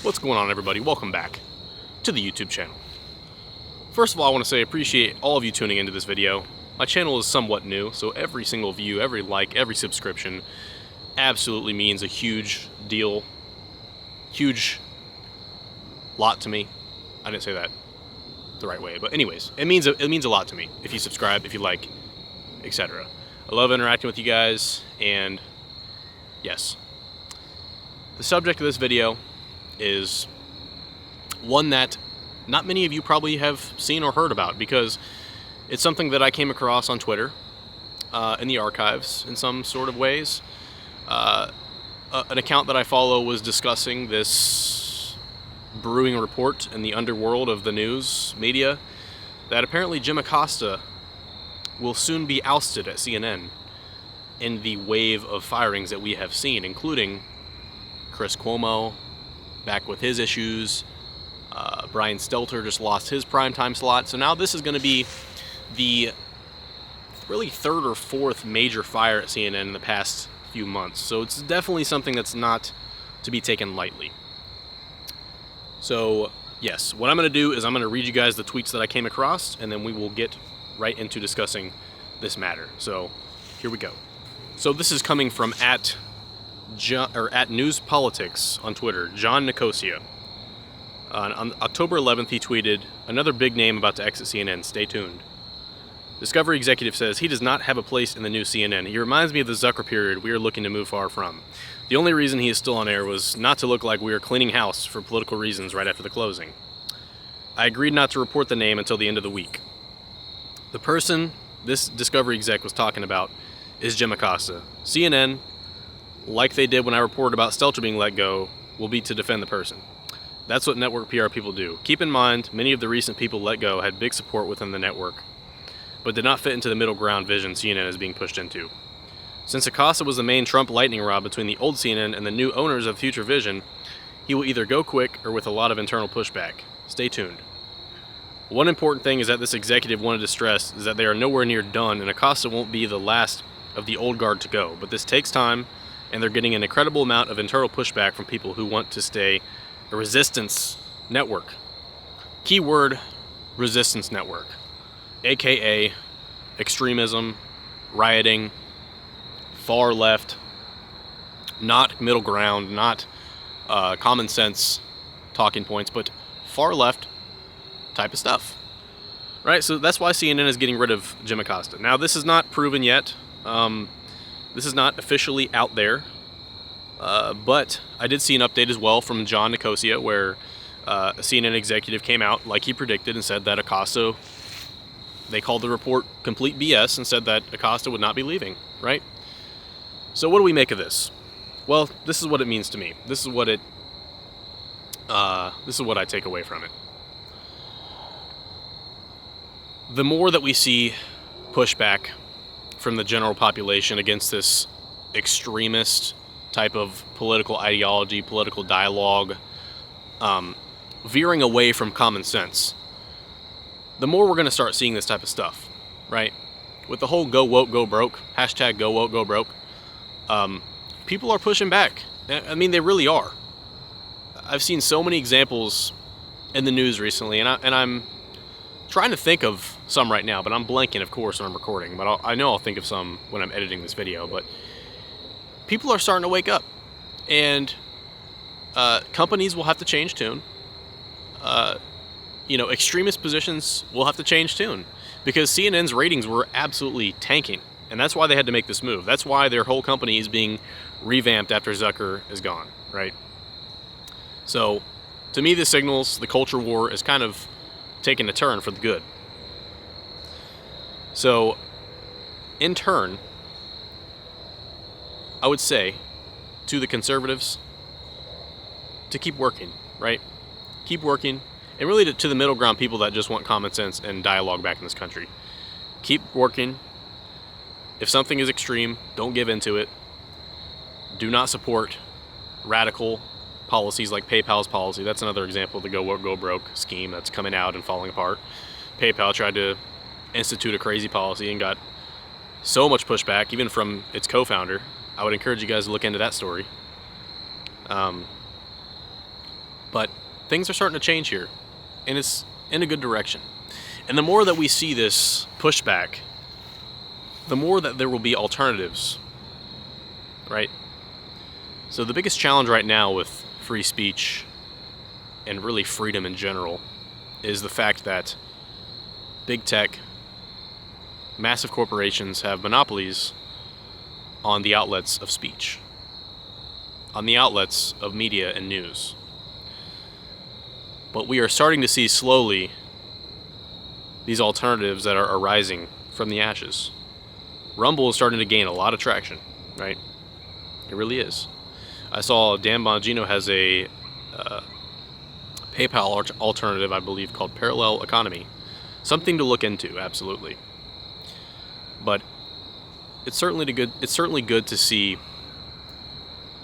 What's going on, everybody? Welcome back to the YouTube channel. First of all, I want to say I appreciate all of you tuning into this video. My channel is somewhat new, so every single view, every like, every subscription absolutely means a huge deal. Huge lot to me. I didn't say that the right way, but anyways, it means a lot to me if you subscribe, if you like, etc. I love interacting with you guys, and yes. The subject of this video is one that not many of you probably have seen or heard about, because it's something that I came across on Twitter, in the archives in some sort of ways. An account that I follow was discussing this brewing report in the underworld of the news media that apparently Jim Acosta will soon be ousted at CNN in the wave of firings that we have seen, including Chris Cuomo back with his issues. Brian Stelter just lost his primetime slot. So now this is going to be the really third or fourth major fire at CNN in the past few months. So it's definitely something that's not to be taken lightly. So yes, what I'm going to do is I'm going to read you guys the tweets that I came across, and then we will get right into discussing this matter. So here we go. So this is coming from at News Politics on Twitter, Jim Acosta. On October 11th, he tweeted, "Another big name about to exit CNN. Stay tuned." Discovery executive says he does not have a place in the new CNN. He reminds me of the Zucker period we are looking to move far from. The only reason he is still on air was not to look like we are cleaning house for political reasons right after the closing. I agreed not to report the name until the end of the week. The person this Discovery exec was talking about is Jim Acosta. CNN, like they did when I reported about Stelter being let go, will be to defend the person. That's what network PR people do. Keep in mind, many of the recent people let go had big support within the network, but did not fit into the middle ground vision CNN is being pushed into. Since Acosta was the main Trump lightning rod between the old CNN and the new owners of Future Vision, he will either go quick or with a lot of internal pushback. Stay tuned. One important thing is that this executive wanted to stress is that they are nowhere near done, and Acosta won't be the last of the old guard to go, but this takes time, and they're getting an incredible amount of internal pushback from people who want to stay a resistance network. Keyword, resistance network, aka extremism, rioting, far left, not middle ground, not common sense talking points, but far left type of stuff, right? So that's why CNN is getting rid of Jim Acosta. Now, this is not proven yet. This is not officially out there, but I did see an update as well from Jim Acosta where a CNN executive came out like he predicted and said that Acosta, they called the report complete BS and said that Acosta would not be leaving, right? So what do we make of this? Well, this is what it means to me. This is what I take away from it. The more that we see pushback from the general population against this extremist type of political ideology, political dialogue, veering away from common sense, the more we're going to start seeing this type of stuff, right? With the whole go woke, go broke, hashtag go woke, go broke, people are pushing back. I mean, they really are. I've seen so many examples in the news recently, and I'm trying to think of some right now, but I'm blanking, of course, when I'm recording. But I know I'll think of some when I'm editing this video. But people are starting to wake up, and companies will have to change tune. Extremist positions will have to change tune, because CNN's ratings were absolutely tanking, and that's why they had to make this move. That's why their whole company is being revamped after Zucker is gone, right? So, to me, this signals the culture war is kind of taking a turn for the good. So, in turn, I would say to the conservatives to keep working, right? Keep working. And really to the middle ground people that just want common sense and dialogue back in this country. Keep working. If something is extreme, don't give into it. Do not support radical policies like PayPal's policy. That's another example of the go woke, go broke scheme that's coming out and falling apart. PayPal tried to institute a crazy policy and got so much pushback, even from its co-founder. I would encourage you guys to look into that story. But things are starting to change here, and it's in a good direction. And the more that we see this pushback, the more that there will be alternatives, right? So the biggest challenge right now with free speech and really freedom in general is the fact that big tech, massive corporations have monopolies on the outlets of speech, on the outlets of media and news. But we are starting to see slowly these alternatives that are arising from the ashes. Rumble is starting to gain a lot of traction, right? It really is. I saw Dan Bongino has a PayPal alternative, I believe, called Parallel Economy. Something to look into, absolutely. But it's certainly good to see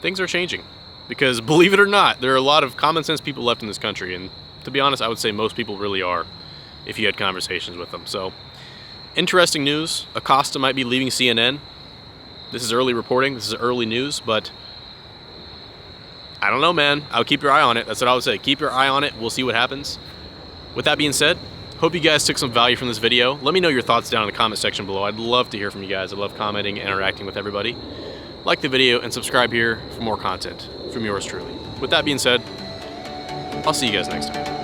things are changing. Because believe it or not, there are a lot of common sense people left in this country, and to be honest, I would say most people really are, if you had conversations with them. So, interesting news. Acosta might be leaving CNN. This is early reporting. This is early news, but I don't know, man. I'll keep your eye on it. That's what I would say. Keep your eye on it. We'll see what happens. With that being said, hope you guys took some value from this video. Let me know your thoughts down in the comment section below. I'd love to hear from you guys. I love commenting and interacting with everybody. Like the video and subscribe here for more content from yours truly. With that being said, I'll see you guys next time.